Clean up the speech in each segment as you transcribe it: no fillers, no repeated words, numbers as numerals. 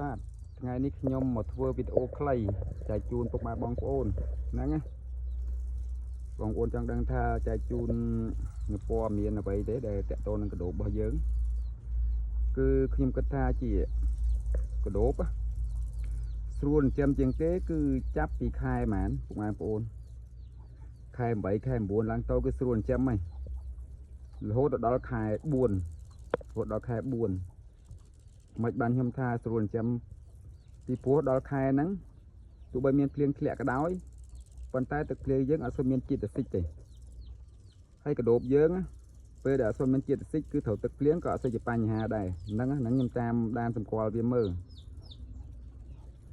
បាទថ្ងៃនេះខ្ញុំមកធ្វើវីដេអូខ្លីចែកជូនពុកម៉ែបងប្អូនហ្នឹងណាបងប្អូនចង់ដឹងថាចែកជូននៅព័ត៌មានអ្វីទេដែលតកតនឹងកដោបរបស់យើងគឺខ្ញុំគិតថាជាកដោបស្រួលចិញ្ចឹមជាងគេគឺចាប់ពីខែហ្មងពុកម៉ែបងប្អូនខែ8ខែ9ឡើងទៅគឺស្រួលចិញ្ចឹមហើយរហូតដល់ខែ4រហូតដល់ខែ4មិនបានខ្ញុំថាស្រួលចិញ្ចឹមពីព្រោះដល់ខែហ្នឹងទោះបីមានភ្លៀងធ្លាក់ក៏ដោយប៉ុន្តែទឹកភ្លៀងយើងអត់សូវមានជាតិអាស៊ីតទេហើយកដោបយើងពេលដែលអត់សូវមានជាតិអាស៊ីតគឺត្រូវទឹកភ្លៀងក៏អត់សូវជាបញ្ហាដែរហ្នឹងខ្ញុំតាមដានសម្គាល់វាមើល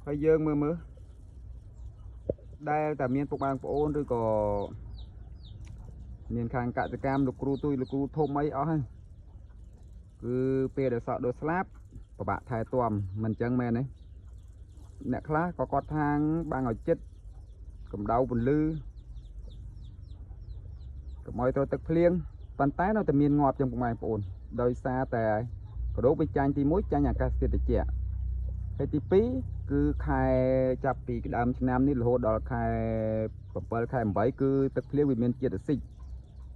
ហើយយើងមើលដែលតែមានពុកបងប្អូនឬក៏មានខាងកសិកម្មលោកគ្រូទុយលោកគ្រូធំអីអស់ហើយគឺពេលដែលសក់ដូចស្លាប់ពិបាកថែទាំមិនអញ្ចឹងមែនទេអ្នកខ្លះក៏គាត់ថាងបាំងឲ្យចិត្តកម្ដៅពន្លឺកុំឲ្យត្រូវទឹកភ្លៀងប៉ុន្តែនៅតែមានងាប់ចឹងពុកម៉ែបងប្អូនដោយសារតែកដោបវាចាញ់ទី1ចាញ់អាកាសធាតុត្រជាក់ហើយទី2គឺខែចាប់ពីដើមឆ្នាំនេះរហូតដល់ខែ7ខែ8គឺទឹកភ្លៀងវាមានជាតិអាស៊ីត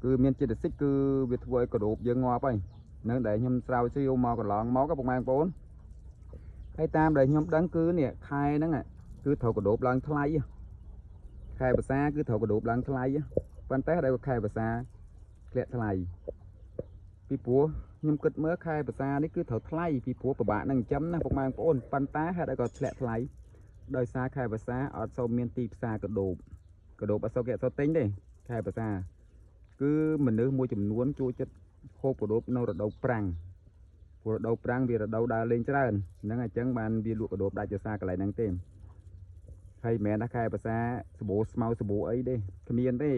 គឺមានជាតិអាស៊ីតគឺវាធ្វើឲ្យកដោបយើងងាប់ហើយនឹងដែលខ្ញុំស្រាវជ្រាវមកកន្លងមកពុកម៉ែបងប្អូនហើយតាមដែលខ្ញុំដឹងគឺនេះខែហ្នឹងគឺត្រូវកដោបឡើងថ្លៃខែភាសាគឺត្រូវកដោបឡើងថ្លៃប៉ុន្តែដល់ខែភាសាធ្លាក់ថ្លៃពីព្រោះខ្ញុំគិតមើលខែភាសានេះគឺត្រូវថ្លៃពីព្រោះពិបាកនឹងចិញ្ចឹមណាពុកម៉ែបងប្អូនប៉ុន្តែហេតុអីក៏ធ្លាក់ថ្លៃដោយសារខែភាសាអត់សូវមានទីផ្សារកដោបអត់សូវគេអត់សូវទិញទេខែភាសាគឺមនុស្សមួយចំនួនចូលចិត្តហូបកដោបនៅរដូវប្រាំងព្រោះរដូវប្រាំងវារដូវដើរលេងច្រើនហ្នឹងអញ្ចឹងបានវាលក់កដោបដាច់ដោយសារកន្លែងហ្នឹងទេហើយមិនមែនថាខែភាសាសបោស្មៅសបោអីទេគ្មានទេ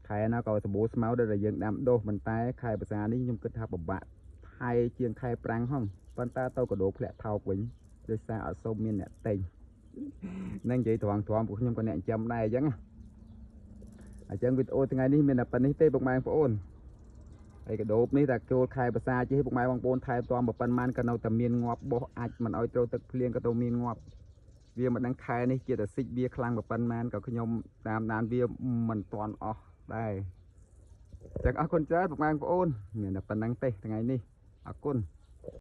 ខែណាក៏សបោស្មៅដែលយើងដាំដុះប៉ុន្តែខែភាសានេះខ្ញុំគិតថាពិបាកថែជាងខែប្រាំងហងប៉ុន្តែទៅកដោបធ្លាក់ថោកវិញដោយសារអត់សូវមានអ្នកទិញនឹងនិយាយត្រង់ពួកខ្ញុំក៏អ្នកចិញ្ចឹមដែរអញ្ចឹងវីដេអូថ្ងៃនេះមានតែប៉ុណ្្នេះទេពុកម៉ែបងប្អូនហើយកដោបនេះតែចូលខែភាសាជិះពុកម៉ែបងប្អូនថែទាំប៉ុន្មានក៏នៅតែមានងាប់បោះអាចមិនអោយត្រូវទឹកភ្លៀងក៏ទៅមានងាប់វាមិនដឹងខែនេះជាតិអាស៊ីតវាខ្លាំងប៉ុន្មានក៏ខ្ញុំតាមដានវាមិនទាន់អស់ដែរចឹងអរគុណច្រើនពុកម៉ែបងប្អូនមានតែប៉ុណ្្នឹងទេថ្ងៃនេះអរគុណ